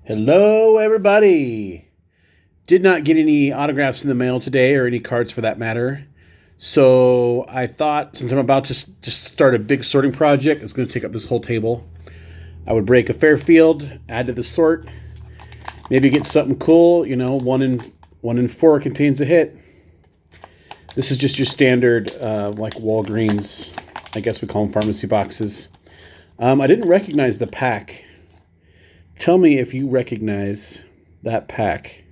Hello, everybody. Did not get any autographs in the mail today, or any cards for that matter. So I thought, since I'm about to just start a big sorting project, it's going to take up this whole table, I would break a Fairfield, add to the sort, maybe get something cool. You know, one in four contains a hit. This is just your standard, like Walgreens. I guess we call them pharmacy boxes. I didn't recognize the pack. Tell me if you recognize that pack.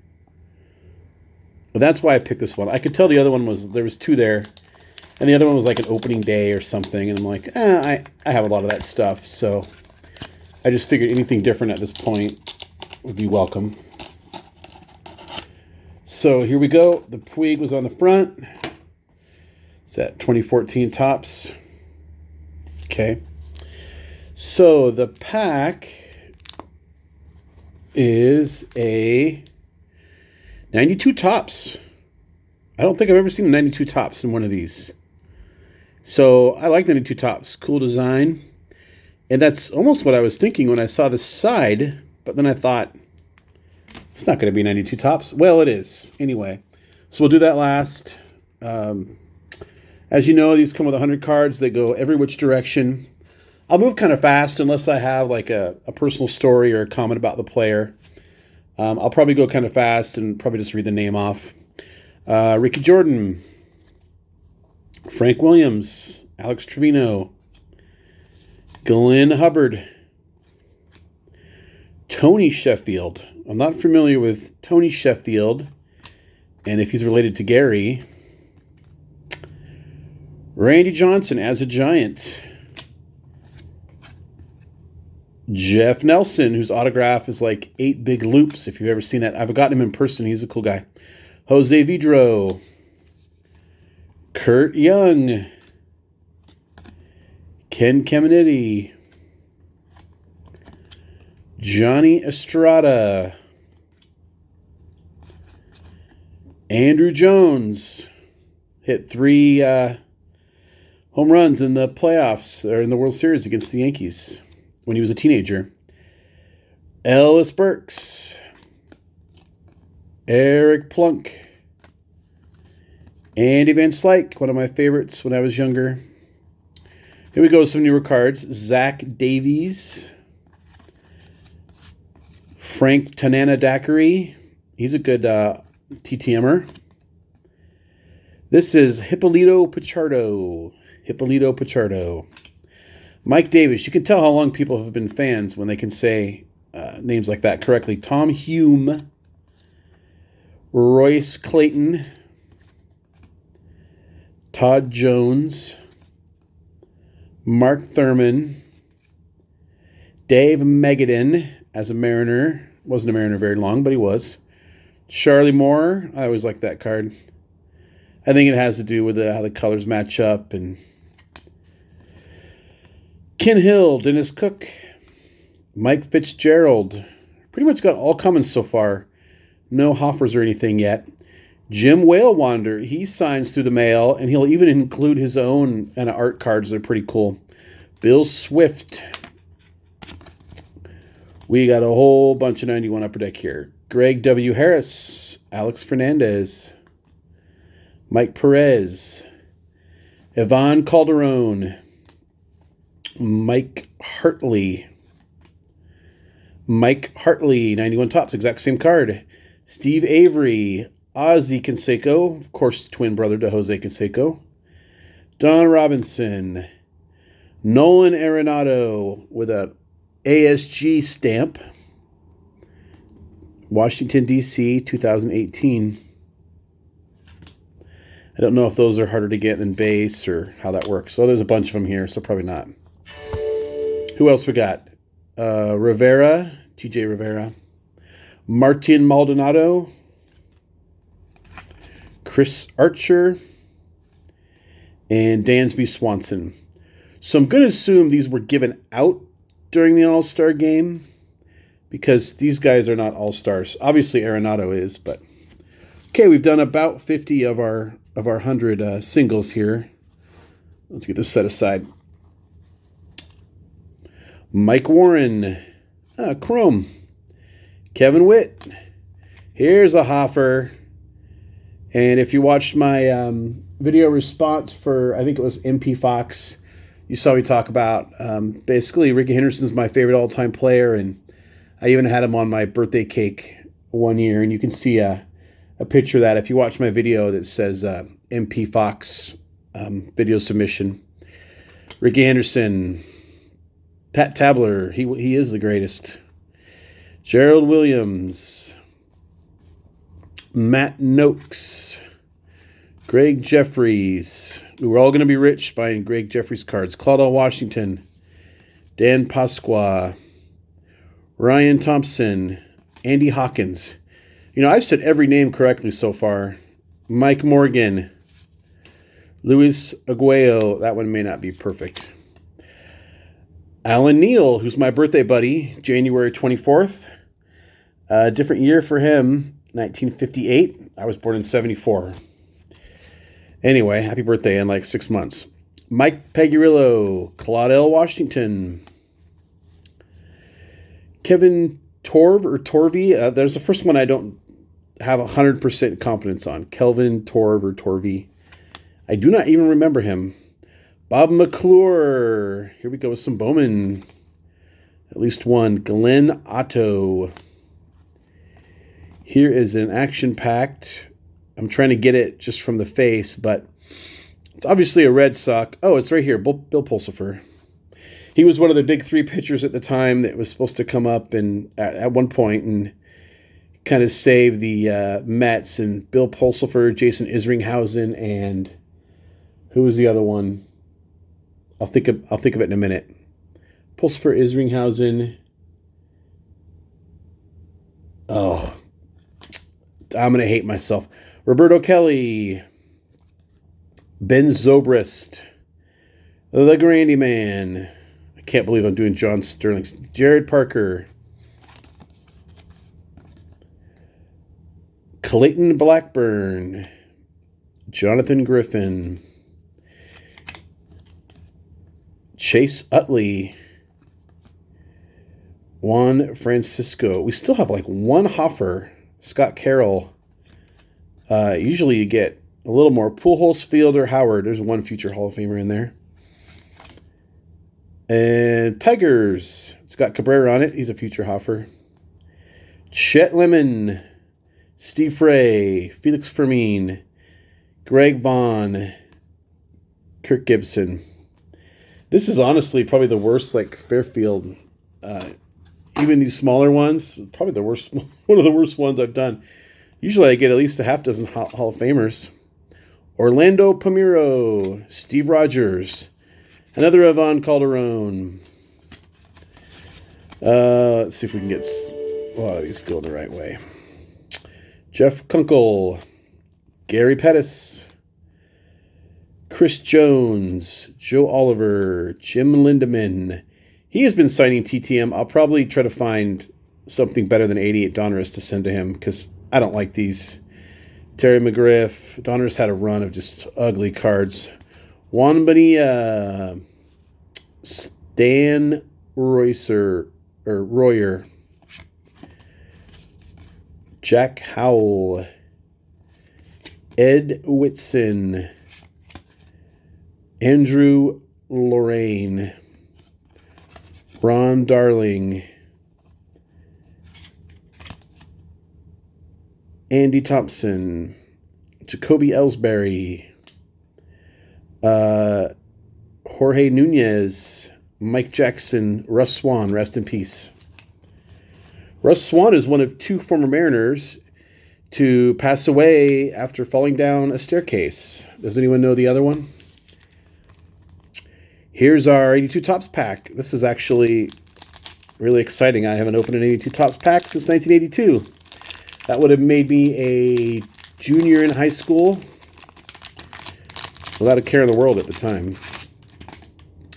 Well, that's why I picked this one. I could tell the other one there was two there, and the other one was like an opening day or something, and I'm like, I have a lot of that stuff, so I just figured anything different at this point would be welcome. So here we go. The Puig was on the front. It's at 2014 Topps. Okay. So the pack is a 92 Topps. I don't think I've ever seen a 92 Topps in one of these. So I like 92 Topps. Cool design. And that's almost what I was thinking when I saw the side. But then I thought, it's not going to be 92 Topps. Well, it is. Anyway, so we'll do that last. As you know, these come with 100 cards. They go every which direction. I'll move kind of fast unless I have like a personal story or a comment about the player. I'll probably go kind of fast and probably just read the name off. Ricky Jordan, Frank Williams, Alex Trevino, Glenn Hubbard, Tony Sheffield. I'm not familiar with Tony Sheffield, and if he's related to Gary. Randy Johnson as a Giant. Jeff Nelson, whose autograph is like 8 big loops, if you've ever seen that. I've gotten him in person. He's a cool guy. Jose Vidro. Kurt Young. Ken Caminiti. Johnny Estrada. Andrew Jones. Hit 3 home runs in the playoffs, or in the World Series against the Yankees when he was a teenager. Ellis Burks. Eric Plunk. Andy Van Slyke, one of my favorites when I was younger. Here we go with some newer cards. Zach Davies. Frank Tanana Daiquiri. He's a good TTMer. This is Hippolito Pichardo. Hippolito Pichardo. Mike Davis. You can tell how long people have been fans when they can say names like that correctly. Tom Hume. Royce Clayton. Todd Jones. Mark Thurman. Dave Megadin as a Mariner. Wasn't a Mariner very long, but he was. Charlie Moore. I always like that card. I think it has to do with how the colors match up. And Ken Hill, Dennis Cook, Mike Fitzgerald. Pretty much got all commons so far. No HOFers or anything yet. Jim Whalewander, he signs through the mail, and he'll even include his own kind of art cards. They're pretty cool. Bill Swift. We got a whole bunch of 91 Upper Deck here. Greg W. Harris, Alex Fernandez, Mike Perez, Ivan Calderon, Mike Hartley, 91 Topps, exact same card. Steve Avery, Ozzie Canseco, of course, twin brother to Jose Canseco. Don Robinson, Nolan Arenado with a ASG stamp. Washington, D.C., 2018. I don't know if those are harder to get than base or how that works. So there's a bunch of them here, so probably not. Who else we got? Rivera, TJ Rivera. Martin Maldonado. Chris Archer. And Dansby Swanson. So I'm going to assume these were given out during the All-Star game, because these guys are not All-Stars. Obviously, Arenado is, but... Okay, we've done about 50 of our 100 singles here. Let's get this set aside. Mike Warren, Chrome. Kevin Witt. Here's a Hofer. And if you watched my video response for, I think it was MP Fox, you saw me talk about basically Ricky Henderson's my favorite all-time player, and I even had him on my birthday cake one year, and you can see a picture of that if you watch my video that says MP Fox video submission. Ricky Henderson, Pat Tabler, he is the greatest. Gerald Williams, Matt Noakes, Greg Jeffries. We were all going to be rich buying Greg Jeffries cards. Claudel Washington, Dan Pasqua, Ryan Thompson, Andy Hawkins. You know, I've said every name correctly so far. Mike Morgan, Luis Aguayo. That one may not be perfect. Alan Neal, who's my birthday buddy, January 24th. Different year for him, 1958. I was born in 74. Anyway, happy birthday in like 6 months. Mike Pagurillo, Claudel Washington, Kevin Torvey. There's the first one I don't have 100% confidence on. Kelvin Torvey. I do not even remember him. Bob McClure. Here we go with some Bowman. At least one. Glenn Otto. Here is an action-packed. I'm trying to get it just from the face, but it's obviously a Red Sox. Oh, it's right here. Bill Pulsipher. He was one of the big three pitchers at the time that was supposed to come up and at one point and kind of save the Mets. And Bill Pulsipher, Jason Isringhausen, and who was the other one? I'll think of it in a minute. Pulsipher, Isringhausen. Oh, I'm gonna hate myself. Roberto Kelly, Ben Zobrist, the Grandy Man. I can't believe I'm doing John Sterling. Jared Parker, Clayton Blackburn, Jonathan Griffin, Chase Utley, Juan Francisco. We still have like one Hofer. Scott Carroll. Usually you get a little more. Pujols, Fielder, Howard. There's one future Hall of Famer in there. And Tigers. It's got Cabrera on it. He's a future Hofer. Chet Lemon. Steve Frey. Felix Fermin. Greg Vaughn. Kirk Gibson. This is honestly probably the worst, like, Fairfield. Even these smaller ones, probably the worst, one of the worst ones I've done. Usually I get at least a half dozen Hall of Famers. Orlando Palmeiro, Steve Rogers, another Ivan Calderon. Let's see if we can get a lot of these going the right way. Jeff Kunkel, Gary Pettis, Chris Jones, Joe Oliver, Jim Lindemann. He has been signing TTM. I'll probably try to find something better than 88 Donruss to send to him because I don't like these. Terry McGriff. Donruss had a run of just ugly cards. Juan Bonilla. Stan Royer. Jack Howell. Ed Whitson. Andrew Lorraine. Ron Darling, Andy Thompson, Jacoby Ellsbury, Jorge Nunez, Mike Jackson, Russ Swan, rest in peace. Russ Swan is one of two former Mariners to pass away after falling down a staircase. Does anyone know the other one? Here's our 82 Topps pack. This is actually really exciting. I haven't opened an 82 Topps pack since 1982. That would have made me a junior in high school without a care in the world at the time.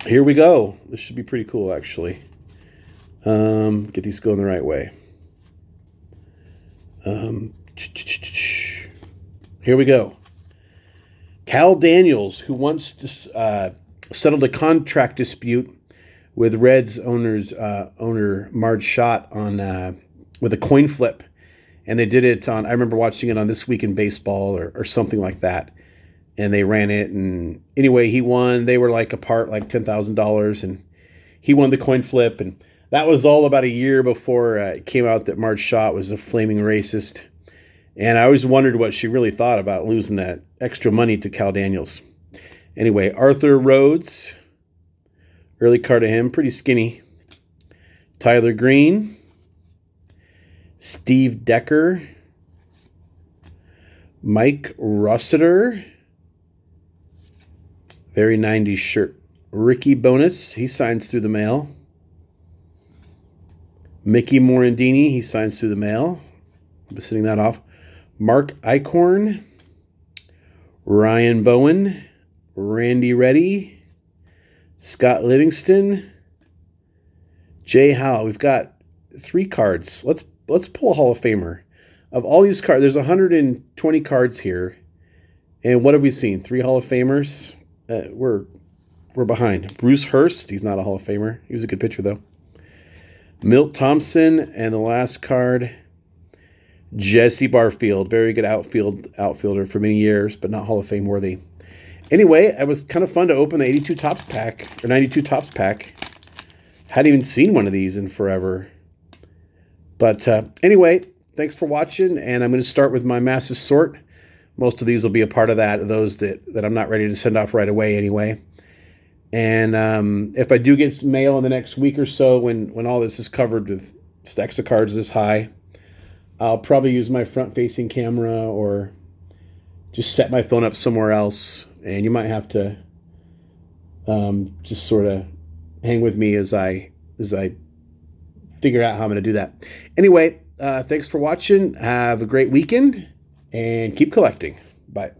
Here we go. This should be pretty cool, actually. Get these going the right way. Here we go. Cal Daniels, who once settled a contract dispute with Reds owner Marge Schott on with a coin flip. And they did it on, I remember watching it on This Week in Baseball or something like that. And they ran it. And anyway, he won. They were like apart like $10,000. And he won the coin flip. And that was all about a year before it came out that Marge Schott was a flaming racist. And I always wondered what she really thought about losing that extra money to Cal Daniels. Anyway, Arthur Rhodes. Early card of him. Pretty skinny. Tyler Green. Steve Decker, Mike Rossiter, very 90s shirt. Ricky Bonus, he signs through the mail. Mickey Morandini, he signs through the mail. I'm sending that off. Mark Eichhorn, Ryan Bowen, Randy Reddy, Scott Livingston, Jay Howe. We've got 3 cards. Let's pull a Hall of Famer. Of all these cards, there's 120 cards here. And what have we seen? 3 Hall of Famers? We're behind. Bruce Hurst, he's not a Hall of Famer. He was a good pitcher, though. Milt Thompson, and the last card, Jesse Barfield. Very good outfielder for many years, but not Hall of Fame worthy. Anyway, it was kind of fun to open the 82 Topps pack, or 92 Topps pack. Hadn't even seen one of these in forever. But anyway, thanks for watching, and I'm going to start with my massive sort. Most of these will be a part of that, those that I'm not ready to send off right away anyway. And if I do get some mail in the next week or so, when all this is covered with stacks of cards this high, I'll probably use my front-facing camera or just set my phone up somewhere else. And you might have to just sort of hang with me as I figure out how I'm going to do that. Anyway, thanks for watching. Have a great weekend and keep collecting. Bye.